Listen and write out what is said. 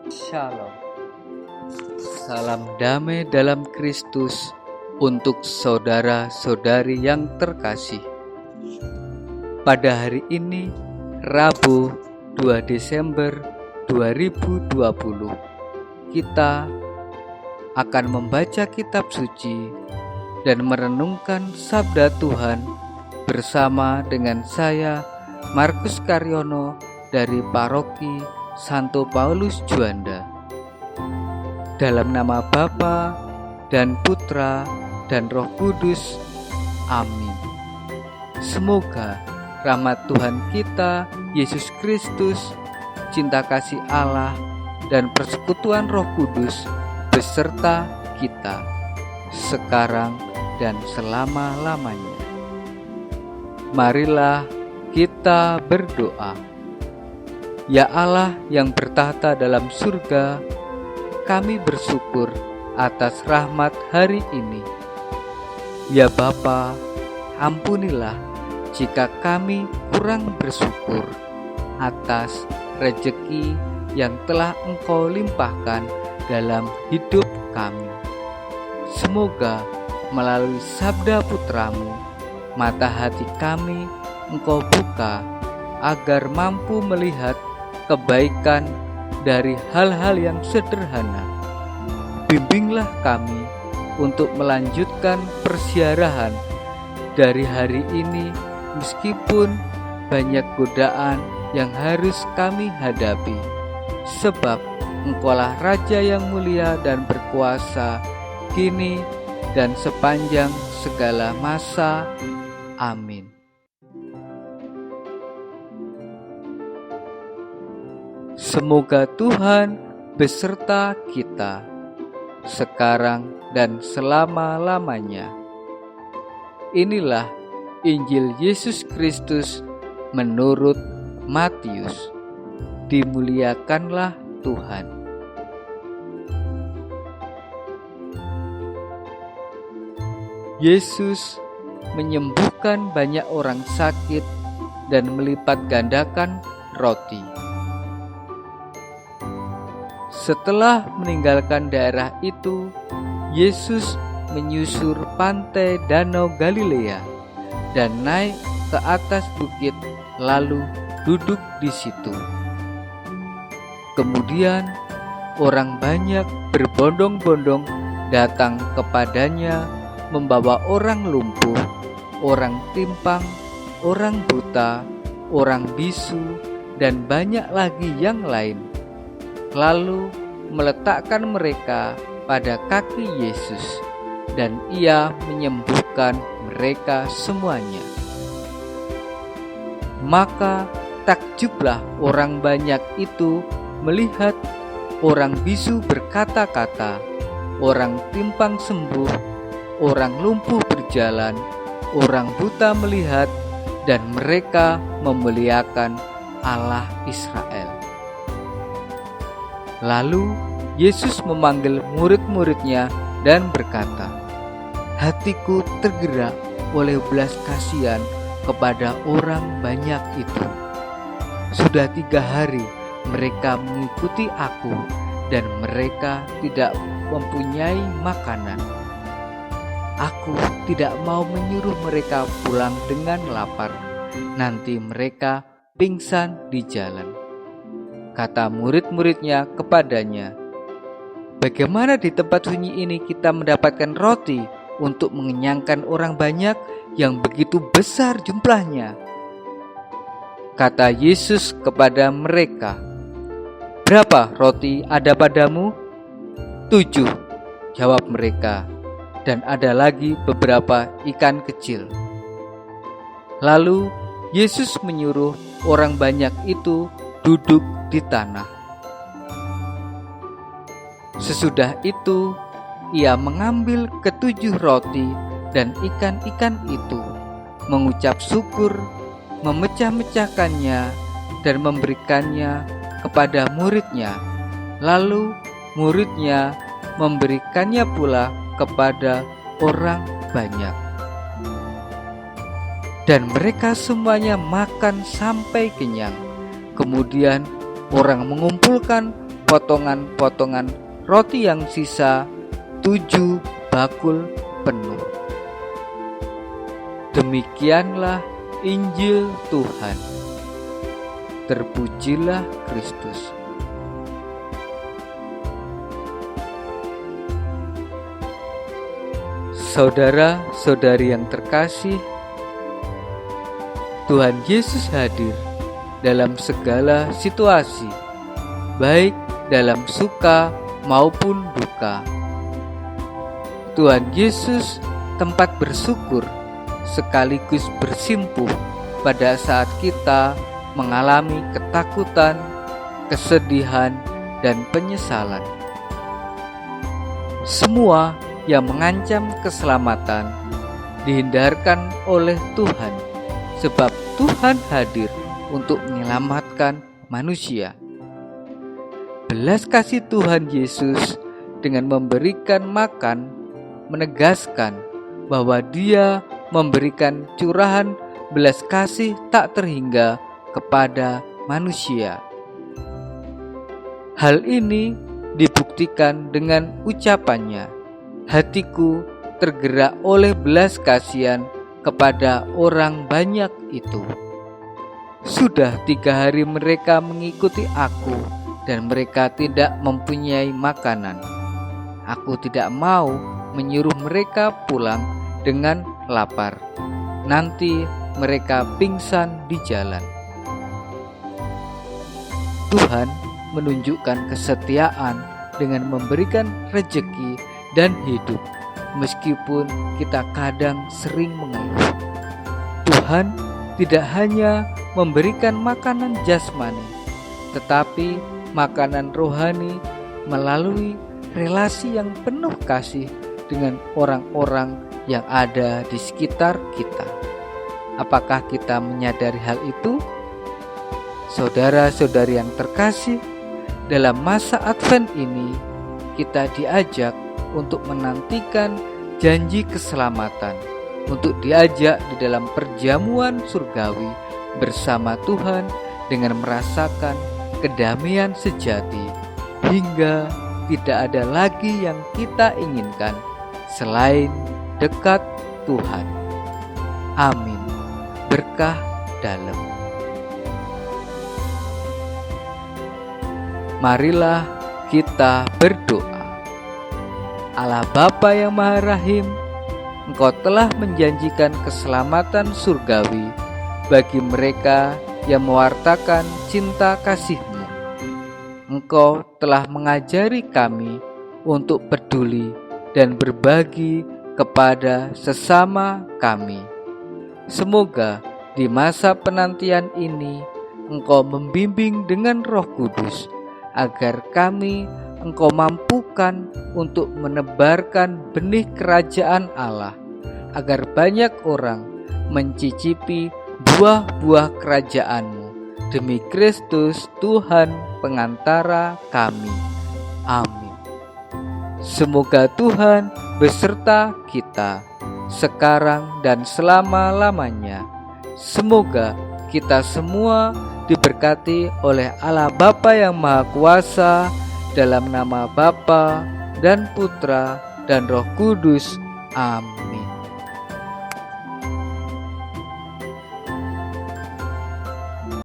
Shalom. Salam damai dalam Kristus untuk saudara-saudari yang terkasih. Pada hari ini, Rabu 2 Desember 2020, kita akan membaca kitab suci dan merenungkan sabda Tuhan bersama dengan saya, Markus Karyono dari Paroki Santo Paulus Juanda. Dalam nama Bapa dan Putra dan Roh Kudus. Amin. Semoga rahmat Tuhan kita Yesus Kristus, cinta kasih Allah, dan persekutuan Roh Kudus beserta kita sekarang dan selama-lamanya. Marilah kita berdoa. Ya Allah yang bertahta dalam surga, kami bersyukur atas rahmat hari ini. Ya Bapa, ampunilah jika kami kurang bersyukur atas rejeki yang telah Engkau limpahkan dalam hidup kami. Semoga melalui sabda Putramu, mata hati kami Engkau buka agar mampu melihat kebaikan dari hal-hal yang sederhana. Bimbinglah kami untuk melanjutkan persiarahan dari hari ini meskipun banyak godaan yang harus kami hadapi. Sebab Engkaulah Raja yang mulia dan berkuasa kini dan sepanjang segala masa. Amin. Semoga Tuhan beserta kita sekarang dan selama-lamanya. Inilah Injil Yesus Kristus menurut Matius. Dimuliakanlah Tuhan. Yesus menyembuhkan banyak orang sakit dan melipat gandakan roti. Setelah meninggalkan daerah itu, Yesus menyusur pantai Danau Galilea dan naik ke atas bukit lalu duduk di situ. Kemudian orang banyak berbondong-bondong datang kepadanya membawa orang lumpuh, orang timpang, orang buta, orang bisu, dan banyak lagi yang lain. Lalu meletakkan mereka pada kaki Yesus, dan Ia menyembuhkan mereka semuanya. Maka takjublah orang banyak itu melihat orang bisu berkata-kata, orang timpang sembuh, orang lumpuh berjalan, orang buta melihat, dan mereka memuliakan Allah Israel. Lalu Yesus memanggil murid-muridnya dan berkata, "Hatiku tergerak oleh belas kasihan kepada orang banyak itu. Sudah 3 hari mereka mengikuti aku dan mereka tidak mempunyai makanan. Aku tidak mau menyuruh mereka pulang dengan lapar, nanti mereka pingsan di jalan." Kata murid-muridnya kepadanya, "Bagaimana di tempat sunyi ini kita mendapatkan roti untuk mengenyangkan orang banyak yang begitu besar jumlahnya?" Kata Yesus kepada mereka, "Berapa roti ada padamu?" 7, jawab mereka, "dan ada lagi beberapa ikan kecil." Lalu Yesus menyuruh orang banyak itu duduk di tanah. Sesudah itu, Ia mengambil ke-7 roti dan ikan-ikan itu, mengucap syukur, memecah-mecahkannya, dan memberikannya kepada muridnya. Lalu muridnya memberikannya pula kepada orang banyak. Dan mereka semuanya makan sampai kenyang. Kemudian orang mengumpulkan potongan-potongan roti yang sisa 7 bakul penuh. Demikianlah Injil Tuhan. Terpujilah Kristus. Saudara-saudari yang terkasih, Tuhan Yesus hadir dalam segala situasi, baik dalam suka maupun duka. Tuhan Yesus tempat bersyukur sekaligus bersimpuh pada saat kita mengalami ketakutan, kesedihan, dan penyesalan. Semua yang mengancam keselamatan dihindarkan oleh Tuhan, sebab Tuhan hadir untuk menyelamatkan manusia. Belas kasih Tuhan Yesus dengan memberikan makan menegaskan bahwa Dia memberikan curahan belas kasih tak terhingga kepada manusia. Hal ini dibuktikan dengan ucapannya, "Hatiku tergerak oleh belas kasihan kepada orang banyak itu. Sudah 3 hari mereka mengikuti aku dan mereka tidak mempunyai makanan. Aku tidak mau menyuruh mereka pulang dengan lapar. Nanti mereka pingsan di jalan." Tuhan menunjukkan kesetiaan dengan memberikan rejeki dan hidup, meskipun kita kadang sering mengeluh. Tuhan tidak hanya memberikan makanan jasmani, tetapi makanan rohani melalui relasi yang penuh kasih dengan orang-orang yang ada di sekitar kita. Apakah kita menyadari hal itu? Saudara-saudari yang terkasih, dalam masa Advent ini kita diajak untuk menantikan janji keselamatan, untuk diajak di dalam perjamuan surgawi bersama Tuhan dengan merasakan kedamaian sejati, hingga tidak ada lagi yang kita inginkan selain dekat Tuhan. Amin. Berkah dalam. Marilah kita berdoa. Allah Bapa yang Maha Rahim, Engkau telah menjanjikan keselamatan surgawi bagi mereka yang mewartakan cinta kasih-Mu. Engkau telah mengajari kami untuk peduli dan berbagi kepada sesama kami. Semoga di masa penantian ini Engkau membimbing dengan Roh Kudus, agar kami Engkau mampukan untuk menebarkan benih kerajaan Allah, agar banyak orang mencicipi buah-buah kerajaan-Mu. Demi Kristus Tuhan pengantara kami. Amin. Semoga Tuhan beserta kita sekarang dan selama-lamanya. Semoga kita semua diberkati oleh Allah Bapa yang Maha Kuasa, dalam nama Bapa dan Putra dan Roh Kudus. Amin.